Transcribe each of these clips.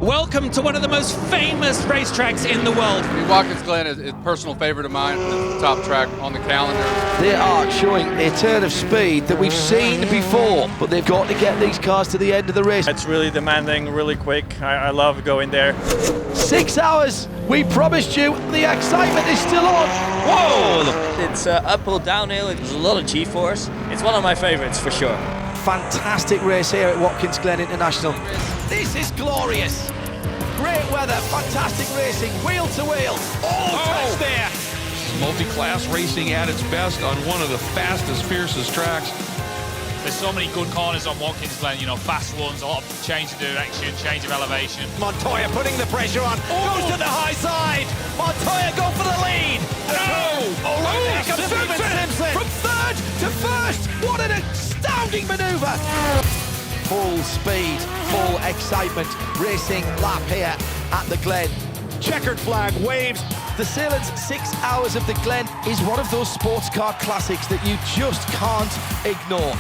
Welcome to one of the most famous racetracks in the world. Watkins Glen is a personal favorite of mine. It's the top track on the calendar. They are showing a turn of speed that we've seen before, but they've got to get these cars to the end of the race. It's really demanding, really quick. I love going there. 6 hours. We promised you. The excitement is still on. Whoa! It's up or downhill. There's a lot of G-force. It's one of my favorites for sure. Fantastic race here at Watkins Glen International. This is glorious. Great weather, fantastic racing, wheel to wheel. Touch there. Multi-class racing at its best on one of the fastest, fiercest tracks. There's so many good corners on Watkins Glen, you know, fast ones, a lot of change of direction, change of elevation. Montoya putting the pressure on, goes to the high side. Montoya go for the lead. Here comes Simpson from third to first. What an astounding manoeuvre. Full speed, full excitement, racing lap here at the Glen. Checkered flag waves. The Sahlen's 6 hours of the Glen is one of those sports car classics that you just can't ignore.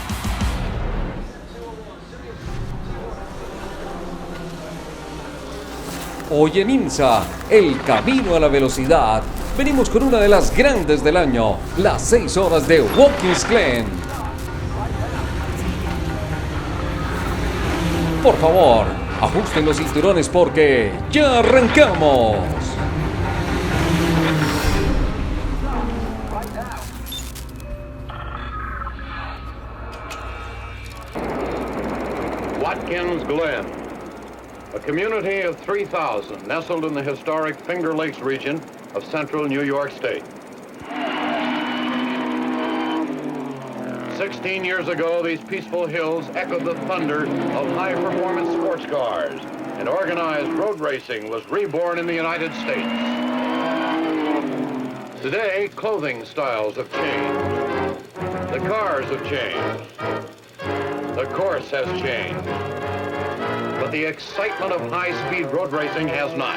Hoy en IMSA, El Camino a la Velocidad, venimos con una de las grandes del año, las 6 horas de Watkins Glen. Por favor, ajusten los cinturones porque ya arrancamos. Watkins Glen, a community of 3,000 nestled in the historic Finger Lakes region of central New York State. 16 years ago, these peaceful hills echoed the thunder of high-performance sports cars, and organized road racing was reborn in the United States. Today, clothing styles have changed. The cars have changed. The course has changed. But the excitement of high-speed road racing has not.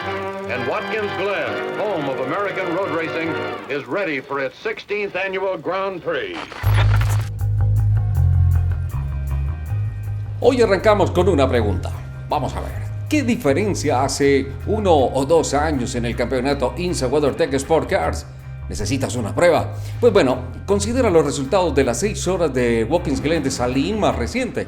And Watkins Glen, home of American road racing, is ready for its 16th annual Grand Prix. Hoy arrancamos con una pregunta. Vamos a ver, ¿qué diferencia hace 1 o 2 años en el campeonato IMSA WeatherTech Sport Cars? ¿Necesitas una prueba? Pues bueno, considera los resultados de las 6 horas de Watkins Glen de Sahlen más reciente.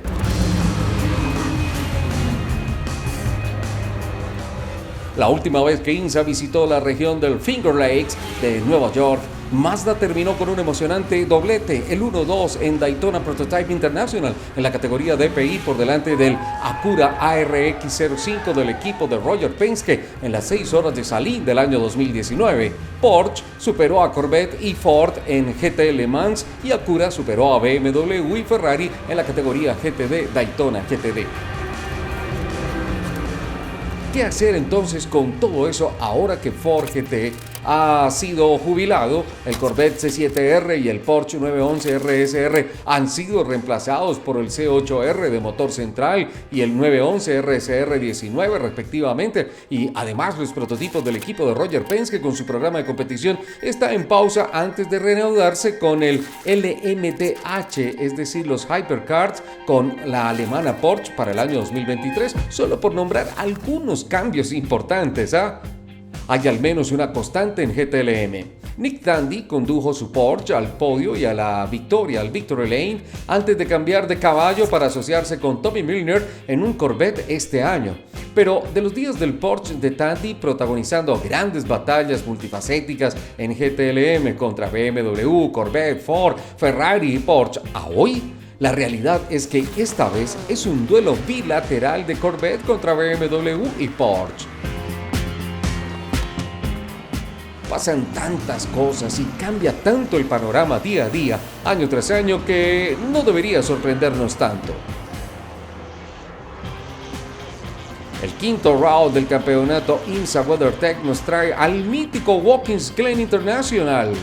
La última vez que IMSA visitó la región del Finger Lakes de Nueva York, Mazda terminó con un emocionante doblete, el 1-2 en Daytona Prototype International en la categoría DPI por delante del Acura ARX05 del equipo de Roger Penske en las 6 horas de Sahlen del año 2019. Porsche superó a Corvette y Ford en GT Le Mans y Acura superó a BMW y Ferrari en la categoría GTD Daytona GTD. ¿Qué hacer entonces con todo eso ahora que Ford GT ha sido jubilado? El Corvette C7R y el Porsche 911 RSR han sido reemplazados por el C8R de motor central y el 911 RSR 19 respectivamente, y además los prototipos del equipo de Roger Penske con su programa de competición está en pausa antes de reanudarse con el LMDH, es decir, los Hypercars con la alemana Porsche para el año 2023, solo por nombrar algunos cambios importantes. Hay al menos una constante en GTLM. Nick Tandy condujo su Porsche al podio y a la victoria al Victory Lane antes de cambiar de caballo para asociarse con Tommy Milner en un Corvette este año. Pero de los días del Porsche de Tandy protagonizando grandes batallas multifacéticas en GTLM contra BMW, Corvette, Ford, Ferrari y Porsche, a hoy, la realidad es que esta vez es un duelo bilateral de Corvette contra BMW y Porsche. Pasan tantas cosas y cambia tanto el panorama día a día, año tras año, que no debería sorprendernos tanto. El quinto round del campeonato IMSA WeatherTech nos trae al mítico Watkins Glen International.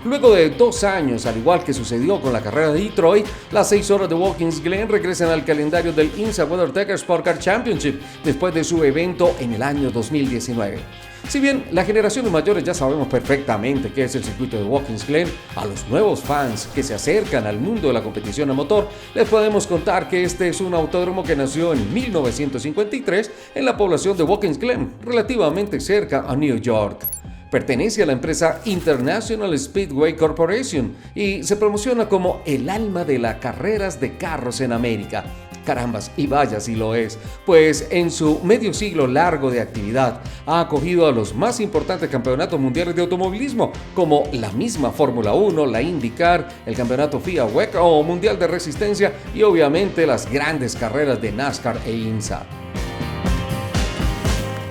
Luego de 2 años, al igual que sucedió con la carrera de Detroit, las 6 horas de Watkins Glen regresan al calendario del IMSA WeatherTech Sport Car Championship después de su evento en el año 2019. Si bien la generación de mayores ya sabemos perfectamente qué es el circuito de Watkins Glen, a los nuevos fans que se acercan al mundo de la competición a motor, les podemos contar que este es un autódromo que nació en 1953 en la población de Watkins Glen, relativamente cerca a New York. Pertenece a la empresa International Speedway Corporation y se promociona como el alma de las carreras de carros en América. Carambas, y vaya si lo es, pues en su medio siglo largo de actividad ha acogido a los más importantes campeonatos mundiales de automovilismo, como la misma Fórmula 1, la IndyCar, el campeonato FIA WEC o Mundial de Resistencia y obviamente las grandes carreras de NASCAR e IMSA.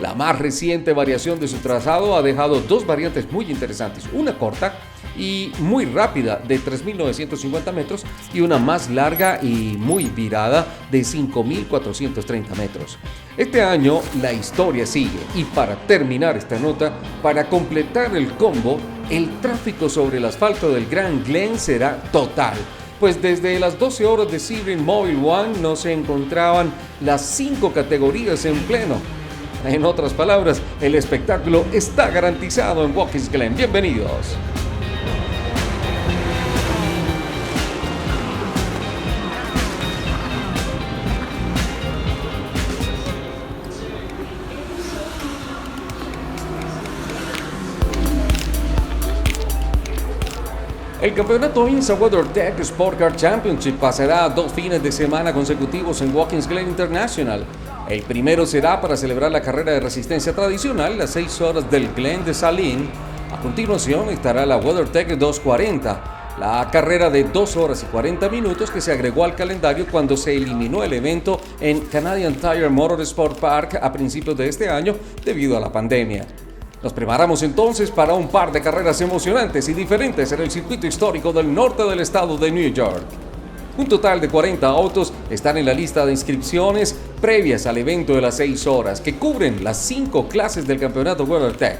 La más reciente variación de su trazado ha dejado 2 variantes muy interesantes, una corta y muy rápida de 3.950 metros y una más larga y muy virada de 5.430 metros. Este año la historia sigue y para terminar esta nota, para completar el combo, el tráfico sobre el asfalto del Gran Glen será total. Pues desde las 12 horas de Sebring Mobile One no se encontraban las 5 categorías en pleno. En otras palabras, el espectáculo está garantizado en Watkins Glen. Bienvenidos. El campeonato IMSA WeatherTech Sport Car Championship pasará 2 fines de semana consecutivos en Watkins Glen International. El primero será para celebrar la carrera de resistencia tradicional, las 6 horas del Glen de Sahlen. A continuación estará la WeatherTech 240, la carrera de 2 horas y 40 minutos que se agregó al calendario cuando se eliminó el evento en Canadian Tire Motorsport Park a principios de este año debido a la pandemia. Nos preparamos entonces para un par de carreras emocionantes y diferentes en el circuito histórico del norte del estado de New York. Un total de 40 autos están en la lista de inscripciones previas al evento de las 6 horas, que cubren las 5 clases del campeonato WeatherTech.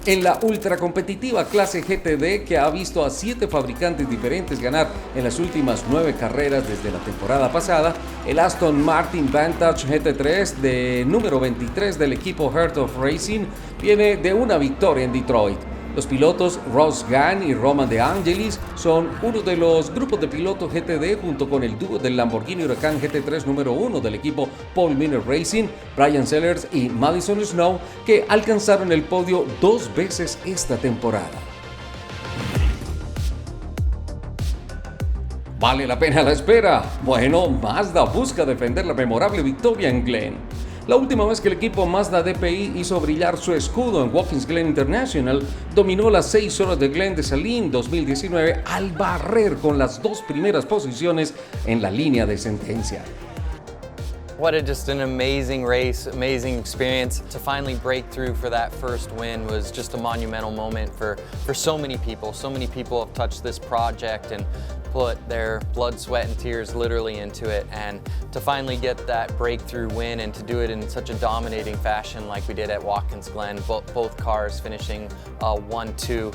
En la ultracompetitiva clase GTD, que ha visto a 7 fabricantes diferentes ganar en las últimas 9 carreras desde la temporada pasada, el Aston Martin Vantage GT3 de número 23 del equipo Heart of Racing viene de una victoria en Detroit. Los pilotos Ross Gunn y Roman De Angelis son uno de los grupos de pilotos GTD junto con el dúo del Lamborghini Huracán GT3 número 1 del equipo Paul Miller Racing, Brian Sellers y Madison Snow, que alcanzaron el podio 2 veces esta temporada. ¿Vale la pena la espera? Bueno, Mazda busca defender la memorable victoria en Glen. La última vez que el equipo Mazda DPI hizo brillar su escudo en Watkins Glen International, dominó las 6 horas de Glen de Sahlen 2019 al barrer con las 2 primeras posiciones en la línea de sentencia. What just an amazing race, amazing experience. To finally break through for that first win was just a monumental moment for so many people. So many people have touched this project and put their blood, sweat, and tears literally into it. And to finally get that breakthrough win and to do it in such a dominating fashion like we did at Watkins Glen, both cars finishing 1-2,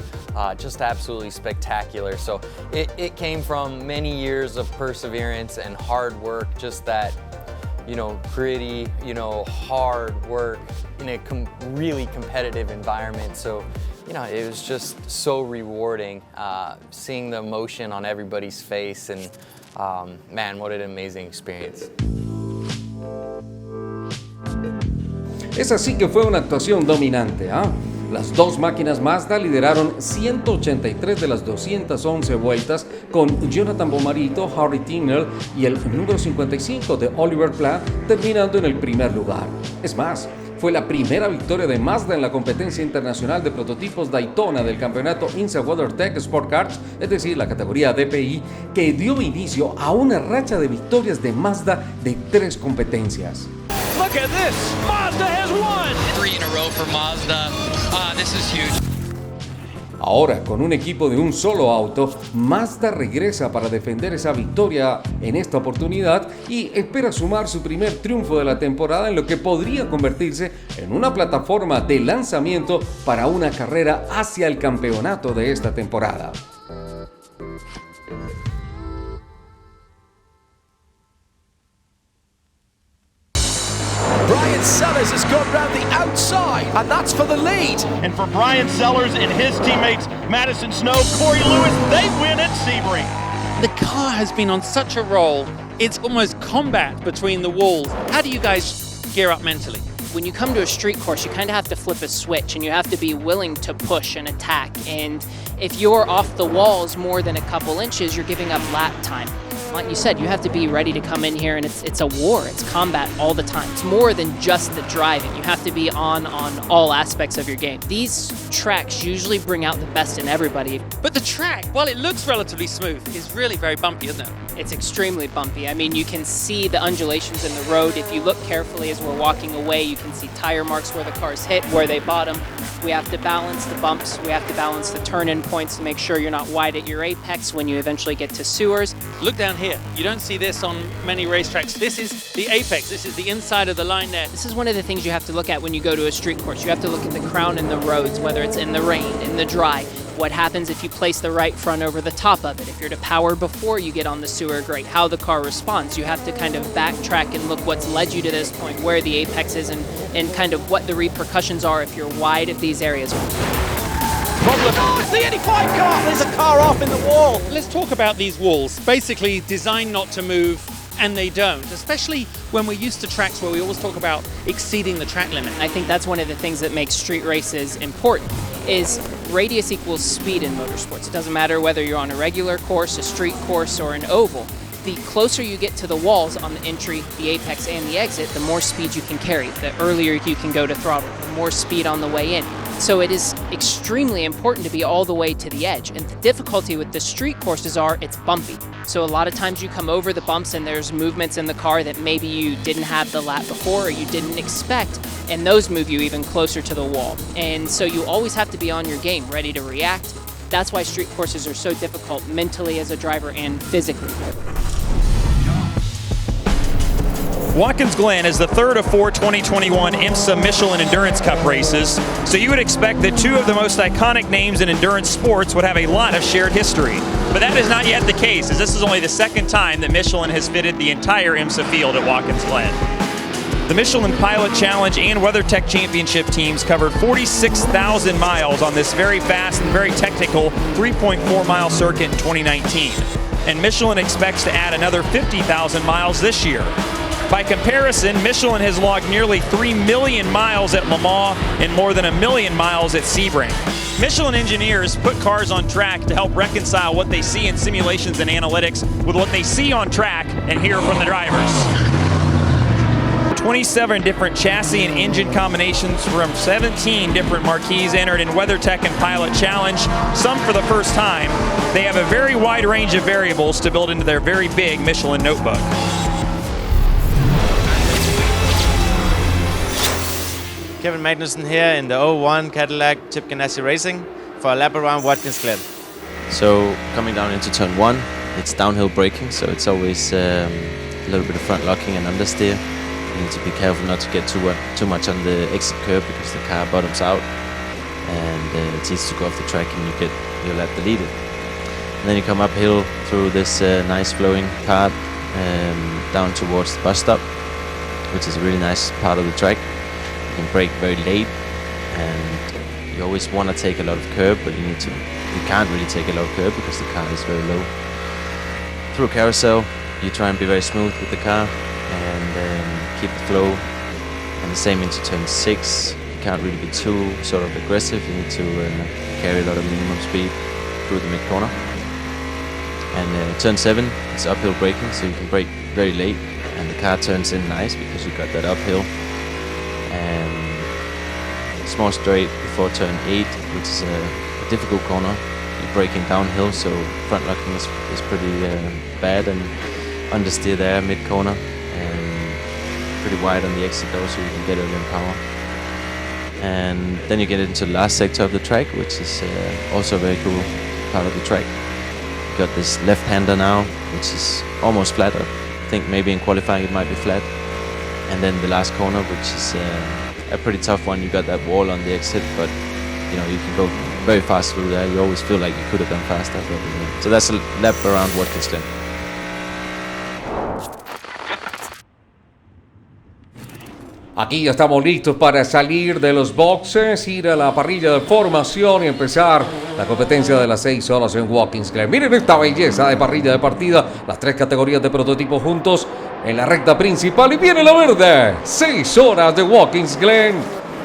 just absolutely spectacular. So it came from many years of perseverance and hard work, just that, gritty, hard work in a really competitive environment. So, it was just so rewarding seeing the emotion on everybody's face, and man, what an amazing experience. Es así que fue una actuación dominante, Las 2 máquinas Mazda lideraron 183 de las 211 vueltas, con Jonathan Bomarito, Harry Tinner y el número 55 de Oliver Platt terminando en el primer lugar. Es más, fue la primera victoria de Mazda en la competencia internacional de prototipos Daytona del campeonato IMSA WeatherTech Sport Cars, es decir, la categoría DPI, que dio inicio a una racha de victorias de Mazda de 3 competencias. Look at this! Mazda has won! 3 in a row for Mazda. This is huge. Ahora, con un equipo de un solo auto, Mazda regresa para defender esa victoria en esta oportunidad y espera sumar su primer triunfo de la temporada en lo que podría convertirse en una plataforma de lanzamiento para una carrera hacia el campeonato de esta temporada. Brian Sellers has gone round the outside, and that's for the lead. And for Brian Sellers and his teammates, Madison Snow, Corey Lewis, they win at Sebring. The car has been on such a roll. It's almost combat between the walls. How do you guys gear up mentally? When you come to a street course, you kind of have to flip a switch and you have to be willing to push and attack. And if you're off the walls more than a couple inches, you're giving up lap time. Like you said, you have to be ready to come in here, and it's a war. It's combat all the time. It's more than just the driving. You have to be on all aspects of your game. These tracks usually bring out the best in everybody. But the track, while it looks relatively smooth, is really very bumpy, isn't it? It's extremely bumpy. I mean, you can see the undulations in the road. If you look carefully as we're walking away, you can see tire marks where the cars hit, where they bottom. We have to balance the bumps. We have to balance the turn-in points to make sure you're not wide at your apex when you eventually get to sewers. Look down here. You don't see this on many racetracks. This is the apex. This is the inside of the line there. This is one of the things you have to look at when you go to a street course. You have to look at the crown and the roads, whether it's in the rain, in the dry. What happens if you place the right front over the top of it? If you're to power before you get on the sewer grate, how the car responds. You have to kind of backtrack and look what's led you to this point, where the apex is, and kind of what the repercussions are if you're wide of these areas. Problem. Oh, it's the 85 car! There's a car off in the wall. Let's talk about these walls. Basically designed not to move, and they don't, especially when we're used to tracks where we always talk about exceeding the track limit. I think that's one of the things that makes street races important, is radius equals speed in motorsports. It doesn't matter whether you're on a regular course, a street course, or an oval. The closer you get to the walls on the entry, the apex, and the exit, the more speed you can carry. The earlier you can go to throttle, the more speed on the way in. So it is extremely important to be all the way to the edge. And the difficulty with the street courses are it's bumpy. So a lot of times you come over the bumps and there's movements in the car that maybe you didn't have the lap before or you didn't expect, and those move you even closer to the wall. And so you always have to be on your game, ready to react. That's why street courses are so difficult mentally as a driver and physically. Watkins Glen is the third of 4 2021 IMSA Michelin Endurance Cup races, so you would expect that two of the most iconic names in endurance sports would have a lot of shared history. But that is not yet the case, as this is only the second time that Michelin has fitted the entire IMSA field at Watkins Glen. The Michelin Pilot Challenge and WeatherTech Championship teams covered 46,000 miles on this very fast and very technical 3.4-mile circuit in 2019. And Michelin expects to add another 50,000 miles this year. By comparison, Michelin has logged nearly 3 million miles at Le Mans and more than 1 million miles at Sebring. Michelin engineers put cars on track to help reconcile what they see in simulations and analytics with what they see on track and hear from the drivers. 27 different chassis and engine combinations from 17 different marquees entered in WeatherTech and Pilot Challenge, some for the first time. They have a very wide range of variables to build into their very big Michelin notebook. Kevin Magnussen here in the 01 Cadillac Chip Ganassi Racing for a lap around Watkins Glen. So coming down into turn 1, it's downhill braking, so it's always a little bit of front locking and understeer. You need to be careful not to get too much on the exit curb because the car bottoms out and it's easy to go off the track and you'll let the leader. And then you come uphill through this nice flowing part down towards the bus stop, which is a really nice part of the track. You can brake very late, and you always want to take a lot of curb, but you can't really take a lot of curb because the car is very low. Through a carousel, you try and be very smooth with the car and keep the flow. And the same into turn 6. You can't really be too sort of aggressive. You need to carry a lot of minimum speed through the mid corner. And turn 7 is uphill braking, so you can brake very late, and the car turns in nice because you got that uphill. Small straight before turn 8, which is a difficult corner. You're braking downhill, so front locking is pretty bad, and understeer there mid corner, and pretty wide on the exit though, so you can get early in power. And then you get into the last sector of the track, which is also a very cool part of the track. You got this left-hander now, which is almost flat. I think maybe in qualifying it might be flat. And then the last corner, which is a pretty tough one. You got that wall on the exit, but you know you can go very fast through there. You always feel like you could have gone faster. But, so that's a lap around Watkins Glen. Aquí ya estamos listos para salir de los boxes, ir a la parrilla de formación y empezar la competencia de las 6 horas en Watkins Glen. Miren esta belleza de parrilla de partida, las 3 categorías de prototipo juntos en la recta principal y viene la verde. 6 horas de Watkins Glen.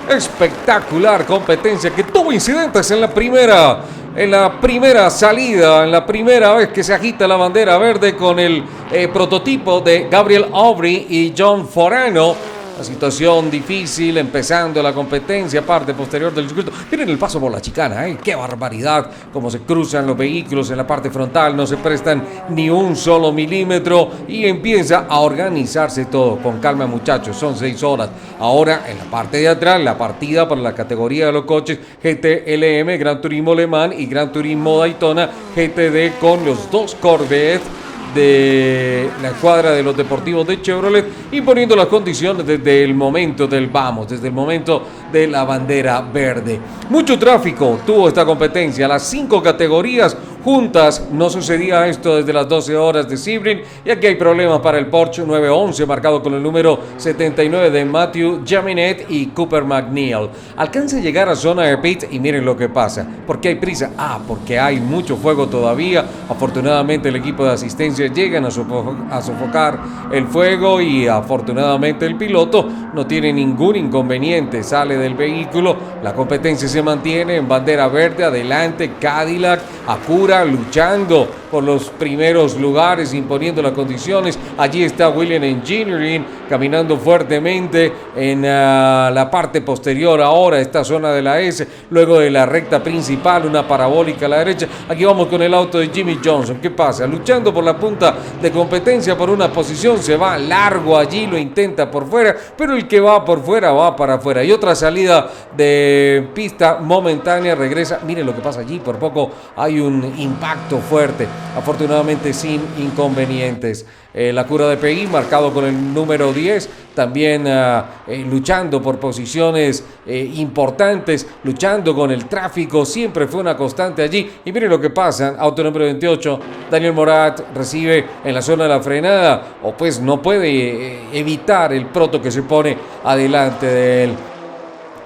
Espectacular competencia que tuvo incidentes en la primera salida, en la primera vez que se agita la bandera verde con el prototipo de Gabriel Aubry y John Forano. Una situación difícil, empezando la competencia, parte posterior del circuito. Miren el paso por la chicana, qué barbaridad, cómo se cruzan los vehículos en la parte frontal, no se prestan ni un solo milímetro y empieza a organizarse todo. Con calma, muchachos, son 6 horas. Ahora, en la parte de atrás, la partida para la categoría de los coches GT-LM, Gran Turismo Le Mans y Gran Turismo Daytona GTD con los 2 Corvette de la escuadra de los deportivos de Chevrolet, imponiendo las condiciones desde el momento del vamos, desde el momento de la bandera verde. Mucho tráfico tuvo esta competencia, las 5 categorías juntas. No sucedía esto desde las 12 horas de Sebring, y aquí hay problemas para el Porsche 911 marcado con el número 79 de Matthew Jaminet y Cooper McNeil. Alcanza a llegar a zona de pits y miren lo que pasa. ¿Por qué hay prisa? Porque hay mucho fuego todavía. Afortunadamente el equipo de asistencia llegan a sofocar el fuego y afortunadamente el piloto no tiene ningún inconveniente, sale del vehículo. La competencia se mantiene en bandera verde. Adelante Cadillac, Acura luchando por los primeros lugares, imponiendo las condiciones. Allí está Williams Engineering caminando fuertemente en la parte posterior. Ahora esta zona de la S, luego de la recta principal, una parabólica a la derecha. Aquí vamos con el auto de Jimmy Johnson. ¿Qué pasa? Luchando por la punta de competencia por una posición, se va largo allí, lo intenta por fuera, pero el que va por fuera va para afuera. Y otra salida de pista momentánea, regresa. Miren lo que pasa allí, por poco hay un impacto fuerte, afortunadamente sin inconvenientes. La cura de PI marcado con el número 10, también luchando por posiciones importantes, luchando con el tráfico, siempre fue una constante allí. Y miren lo que pasa, auto número 28, Daniel Morat recibe en la zona de la frenada, o pues no puede evitar el proto que se pone adelante de él.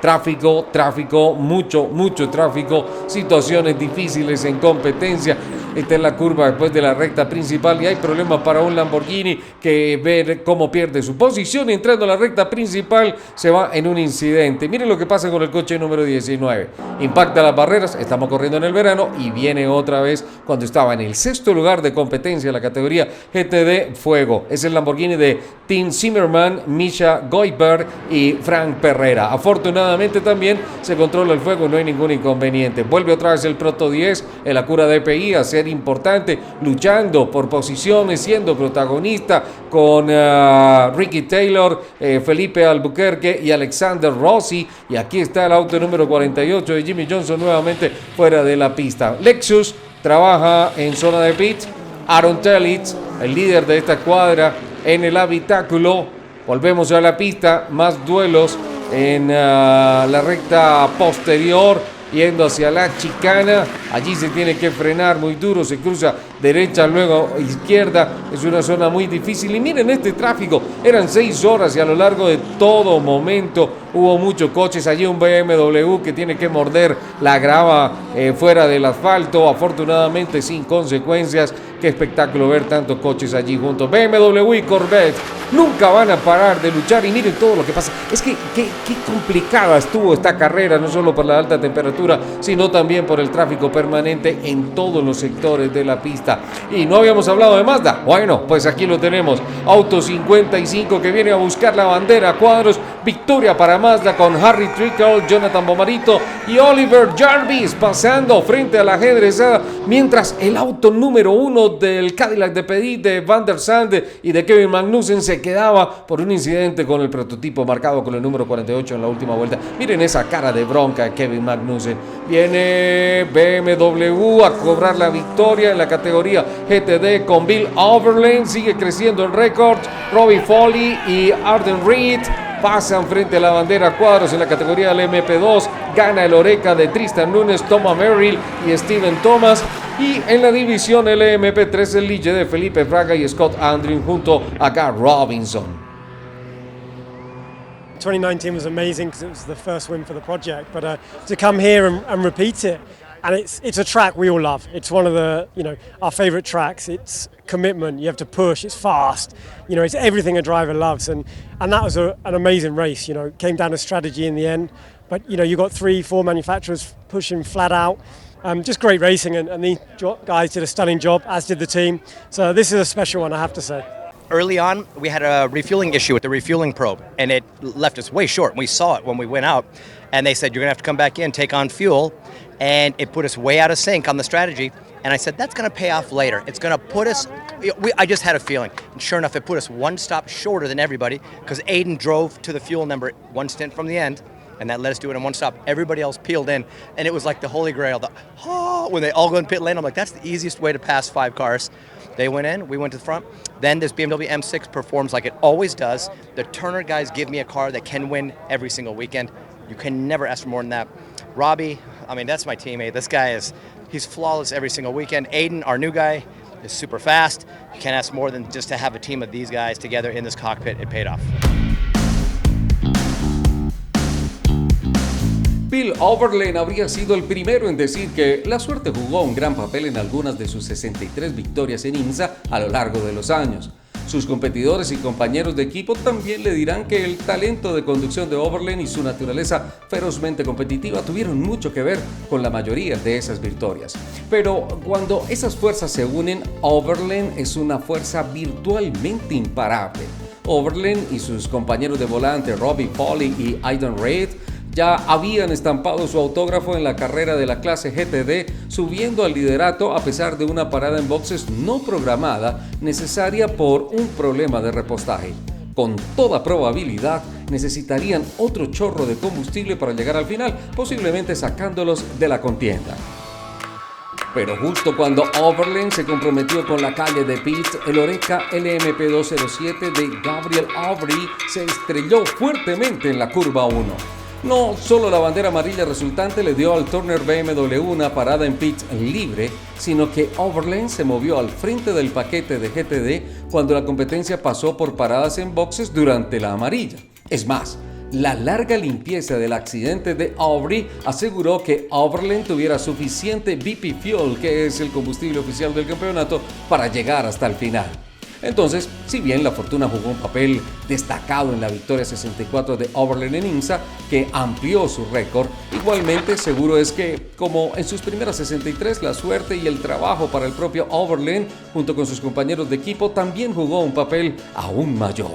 Tráfico, mucho tráfico, situaciones difíciles en competencia. Esta es la curva después de la recta principal y hay problemas para un Lamborghini que ver cómo pierde su posición y entrando a la recta principal se va en un incidente. Miren lo que pasa con el coche número 19. Impacta las barreras, estamos corriendo en el verano y viene otra vez cuando estaba en el 6º lugar de competencia en la categoría GTD Fuego. Es el Lamborghini de Tim Zimmerman, Misha Goiber y Frank Perrera. Afortunadamente también se controla el fuego, no hay ningún inconveniente. Vuelve otra vez el Proto 10 en la cura de PI a ser importante, luchando por posiciones, siendo protagonista con Ricky Taylor, Felipe Albuquerque y Alexander Rossi. Y aquí está el auto número 48 de Jimmy Johnson nuevamente fuera de la pista. Lexus trabaja en zona de pits. Aaron Telitz, el líder de esta escuadra, en el habitáculo. Volvemos a la pista, más duelos en la recta posterior, yendo hacia la chicana. Allí se tiene que frenar muy duro, se cruza derecha, luego izquierda. Es una zona muy difícil. Y miren este tráfico, eran 6 horas y a lo largo de todo momento hubo muchos coches. Allí un BMW que tiene que morder la grava fuera del asfalto, afortunadamente sin consecuencias. Qué espectáculo ver tantos coches allí juntos. BMW y Corvette nunca van a parar de luchar. Y miren todo lo que pasa. Es que qué complicada estuvo esta carrera, no solo por la alta temperatura, sino también por el tráfico permanente en todos los sectores de la pista. Y no habíamos hablado de Mazda. Bueno, pues aquí lo tenemos. Auto 55 que viene a buscar la bandera a cuadros. Victoria para Mazda con Harry Trickle, Jonathan Bomarito y Oliver Jarvis pasando frente a la ajedrezada. Mientras el auto número 1 del Cadillac de Petit, de Van der Sande y de Kevin Magnussen se quedaba por un incidente con el prototipo marcado con el número 48 en la última vuelta. Miren esa cara de bronca de Kevin Magnussen. Viene BMW a cobrar la victoria en la categoría GTD con Bill Overland. Sigue creciendo el récord. Robbie Foley y Arden Reed pasan frente a la bandera cuadros en la categoría del MP2. Gana el Oreca de Tristan Nunes, Thomas Merrill y Steven Thomas. Y en la división LMP3 el Lige de Felipe Fraga y Scott Andrew junto a Gar Robinson. 2019 was amazing because it was the first win for the project, but to come here and repeat it, and it's a track we all love. It's one of the, our favorite tracks. It's commitment. You have to push. It's fast. It's everything a driver loves, and that was an amazing race. It came down to strategy in the end, but you got 3-4 manufacturers pushing flat out. Just great racing, and the guys did a stunning job, as did the team. So this is a special one, I have to say. Early on, we had a refueling issue with the refueling probe, and it left us way short. We saw it when we went out, and they said, you're going to have to come back in, take on fuel, and it put us way out of sync on the strategy. And I said, that's going to pay off later. It's going to put us, I just had a feeling. And sure enough, it put us one stop shorter than everybody, because Aiden drove to the fuel number one stint from the end, and that let us do it in one stop. Everybody else peeled in, and it was like the holy grail. When they all go in pit lane, I'm like, that's the easiest way to pass 5 cars. They went in, we went to the front. Then this BMW M6 performs like it always does. The Turner guys give me a car that can win every single weekend. You can never ask for more than that. Robbie, that's my teammate. This guy he's flawless every single weekend. Aiden, our new guy, is super fast. You can't ask more than just to have a team of these guys together in this cockpit. It paid off. Bill Overland habría sido el primero en decir que la suerte jugó un gran papel en algunas de sus 63 victorias en IMSA a lo largo de los años. Sus competidores y compañeros de equipo también le dirán que el talento de conducción de Overland y su naturaleza ferozmente competitiva tuvieron mucho que ver con la mayoría de esas victorias. Pero cuando esas fuerzas se unen, Overland es una fuerza virtualmente imparable. Overland y sus compañeros de volante Robbie Foley y Aidan Reid ya habían estampado su autógrafo en la carrera de la clase GTD, subiendo al liderato a pesar de una parada en boxes no programada necesaria por un problema de repostaje. Con toda probabilidad necesitarían otro chorro de combustible para llegar al final, posiblemente sacándolos de la contienda. Pero justo cuando Overland se comprometió con la calle de pits, el Oreca LMP207 de Gabriel Aubry se estrelló fuertemente en la curva 1. No solo la bandera amarilla resultante le dio al Turner BMW una parada en pits libre, sino que Overland se movió al frente del paquete de GTD cuando la competencia pasó por paradas en boxes durante la amarilla. Es más, la larga limpieza del accidente de Aubry aseguró que Overland tuviera suficiente BP Fuel, que es el combustible oficial del campeonato, para llegar hasta el final. Entonces, si bien la fortuna jugó un papel destacado en la victoria 64 de Overland en IMSA, que amplió su récord, igualmente seguro es que, como en sus primeras 63, la suerte y el trabajo para el propio Overland, junto con sus compañeros de equipo, también jugó un papel aún mayor.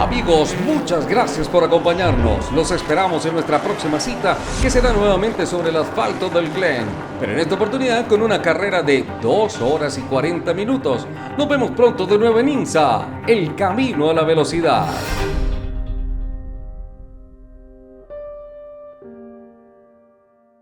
Amigos, muchas gracias por acompañarnos. Los esperamos en nuestra próxima cita, que será nuevamente sobre el asfalto del Glen, pero en esta oportunidad con una carrera de 2 horas y 40 minutos. Nos vemos pronto de nuevo en IMSA, El Camino a la Velocidad.